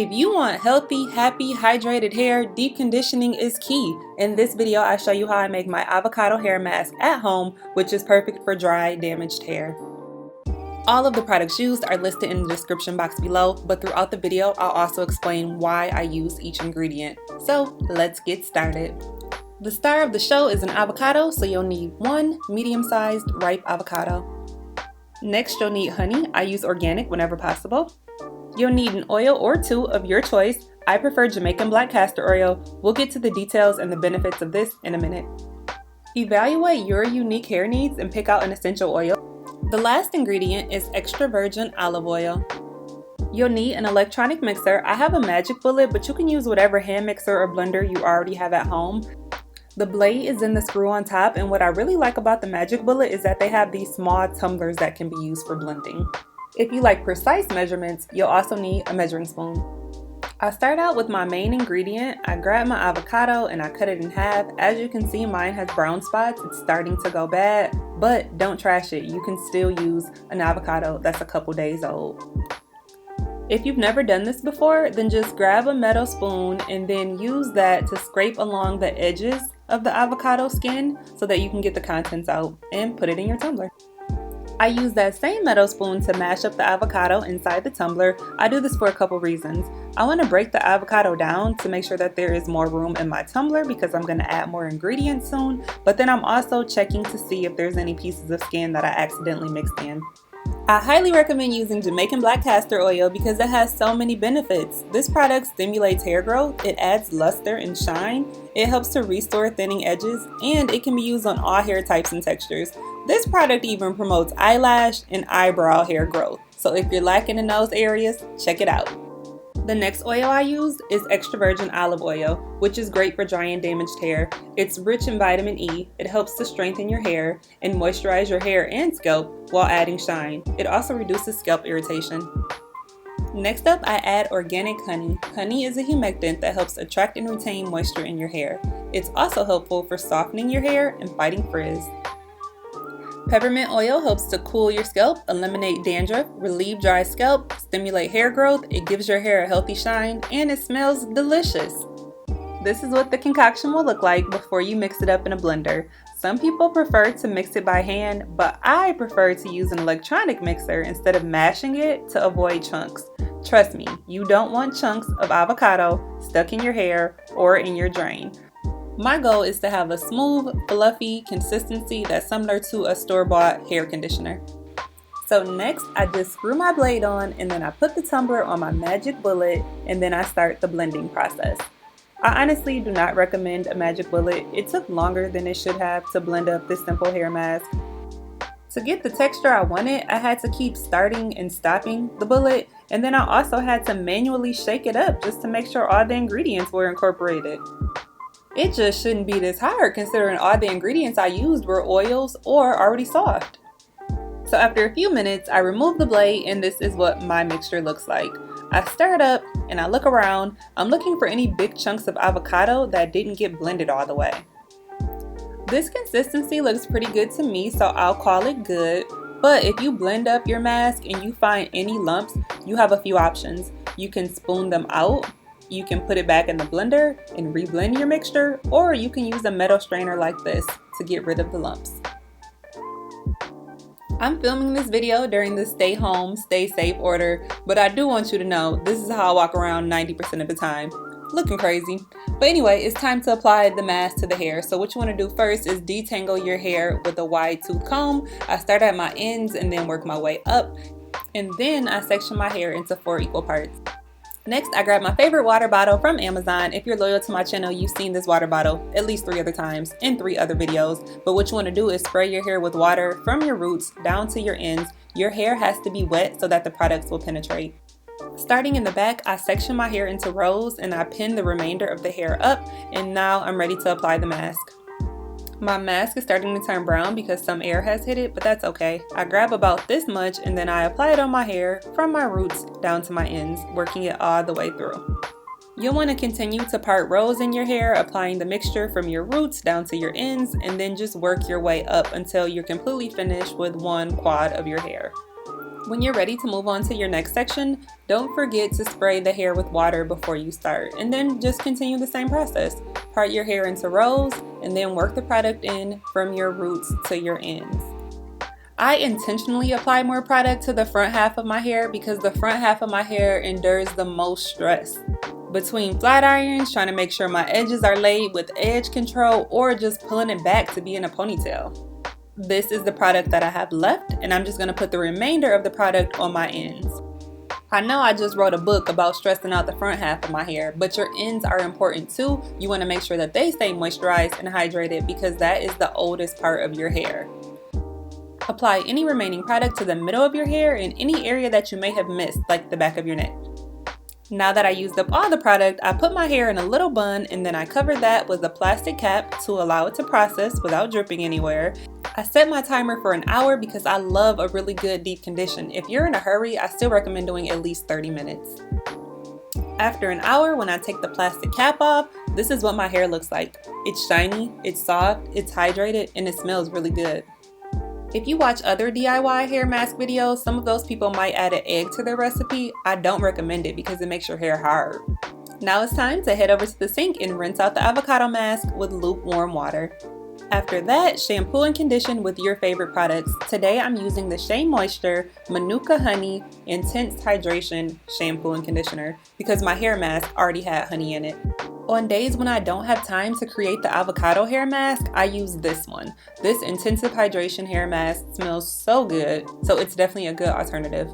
If you want healthy, happy, hydrated hair, deep conditioning is key. In this video, I show you how I make my avocado hair mask at home, which is perfect for dry, damaged hair. All of the products used are listed in the description box below, but throughout the video, I'll also explain why I use each ingredient. So let's get started. The star of the show is an avocado, so you'll need one medium-sized ripe avocado. Next, you'll need honey. I use organic whenever possible. You'll need an oil or two of your choice. I prefer Jamaican black castor oil. We'll get to the details and the benefits of this in a minute. Evaluate your unique hair needs and pick out an essential oil. The last ingredient is extra virgin olive oil. You'll need an electronic mixer. I have a magic bullet, but you can use whatever hand mixer or blender you already have at home. The blade is in the screw on top, and what I really like about the magic bullet is that they have these small tumblers that can be used for blending. If you like precise measurements, you'll also need a measuring spoon. I start out with my main ingredient. I grab my avocado and I cut it in half. As you can see, mine has brown spots. It's starting to go bad, but don't trash it. You can still use an avocado that's a couple days old. If you've never done this before, then just grab a metal spoon and then use that to scrape along the edges of the avocado skin so that you can get the contents out and put it in your tumbler. I use that same metal spoon to mash up the avocado inside the tumbler. I do this for a couple reasons. I want to break the avocado down to make sure that there is more room in my tumbler because I'm going to add more ingredients soon, but then I'm also checking to see if there's any pieces of skin that I accidentally mixed in. I highly recommend using Jamaican black castor oil because it has so many benefits. This product stimulates hair growth, it adds luster and shine, it helps to restore thinning edges, and it can be used on all hair types and textures. This product even promotes eyelash and eyebrow hair growth, so if you're lacking in those areas, check it out. The next oil I used is extra virgin olive oil, which is great for dry and damaged hair. It's rich in vitamin E, it helps to strengthen your hair and moisturize your hair and scalp while adding shine. It also reduces scalp irritation. Next up, I add organic honey. Honey is a humectant that helps attract and retain moisture in your hair. It's also helpful for softening your hair and fighting frizz. Peppermint oil helps to cool your scalp, eliminate dandruff, relieve dry scalp, stimulate hair growth, it gives your hair a healthy shine, and it smells delicious. This is what the concoction will look like before you mix it up in a blender. Some people prefer to mix it by hand, but I prefer to use an electronic mixer instead of mashing it to avoid chunks. Trust me, you don't want chunks of avocado stuck in your hair or in your drain. My goal is to have a smooth, fluffy consistency that's similar to a store-bought hair conditioner. So next, I just screw my blade on and then I put the tumbler on my magic bullet and then I start the blending process. I honestly do not recommend a magic bullet. It took longer than it should have to blend up this simple hair mask. To get the texture I wanted, I had to keep starting and stopping the bullet, and then I also had to manually shake it up just to make sure all the ingredients were incorporated. It just shouldn't be this hard considering all the ingredients I used were oils or already soft. So after a few minutes, I remove the blade and this is what my mixture looks like. I stir it up and I look around. I'm looking for any big chunks of avocado that didn't get blended all the way. This consistency looks pretty good to me, so I'll call it good. But if you blend up your mask and you find any lumps, you have a few options. You can spoon them out. You can put it back in the blender and reblend your mixture, or you can use a metal strainer like this to get rid of the lumps. I'm filming this video during the stay home, stay safe order, but I do want you to know this is how I walk around 90% of the time. Looking crazy. But anyway, it's time to apply the mask to the hair. So what you want to do first is detangle your hair with a wide tooth comb. I start at my ends and then work my way up, and then I section my hair into 4 equal parts. Next, I grab my favorite water bottle from Amazon. If you're loyal to my channel, you've seen this water bottle at least 3 other times in 3 other videos. But what you want to do is spray your hair with water from your roots down to your ends. Your hair has to be wet so that the products will penetrate. Starting in the back, I section my hair into rows and I pin the remainder of the hair up, and now I'm ready to apply the mask. My mask is starting to turn brown because some air has hit it, but that's okay. I grab about this much and then I apply it on my hair from my roots down to my ends, working it all the way through. You'll want to continue to part rows in your hair, applying the mixture from your roots down to your ends, and then just work your way up until you're completely finished with one quad of your hair. When you're ready to move on to your next section, don't forget to spray the hair with water before you start, and then just continue the same process. Part your hair into rows and then work the product in from your roots to your ends. I intentionally apply more product to the front half of my hair because the front half of my hair endures the most stress. Between flat irons, trying to make sure my edges are laid with edge control, or just pulling it back to be in a ponytail. This is the product that I have left, and I'm just going to put the remainder of the product on my ends. I know I just wrote a book about stressing out the front half of my hair, but your ends are important too. You want to make sure that they stay moisturized and hydrated because that is the oldest part of your hair. Apply any remaining product to the middle of your hair and any area that you may have missed, like the back of your neck. Now that I used up all the product, I put my hair in a little bun and then I covered that with a plastic cap to allow it to process without dripping anywhere. I set my timer for an hour because I love a really good deep condition. If you're in a hurry, I still recommend doing at least 30 minutes. After an hour, when I take the plastic cap off, this is what my hair looks like. It's shiny, it's soft, it's hydrated, and it smells really good. If you watch other DIY hair mask videos, some of those people might add an egg to their recipe. I don't recommend it because it makes your hair hard. Now it's time to head over to the sink and rinse out the avocado mask with lukewarm water. After that, shampoo and condition with your favorite products. Today I'm using the Shea Moisture Manuka Honey Intense Hydration Shampoo and Conditioner because my hair mask already had honey in it. On days when I don't have time to create the avocado hair mask, I use this one. This intensive hydration hair mask smells so good, so it's definitely a good alternative.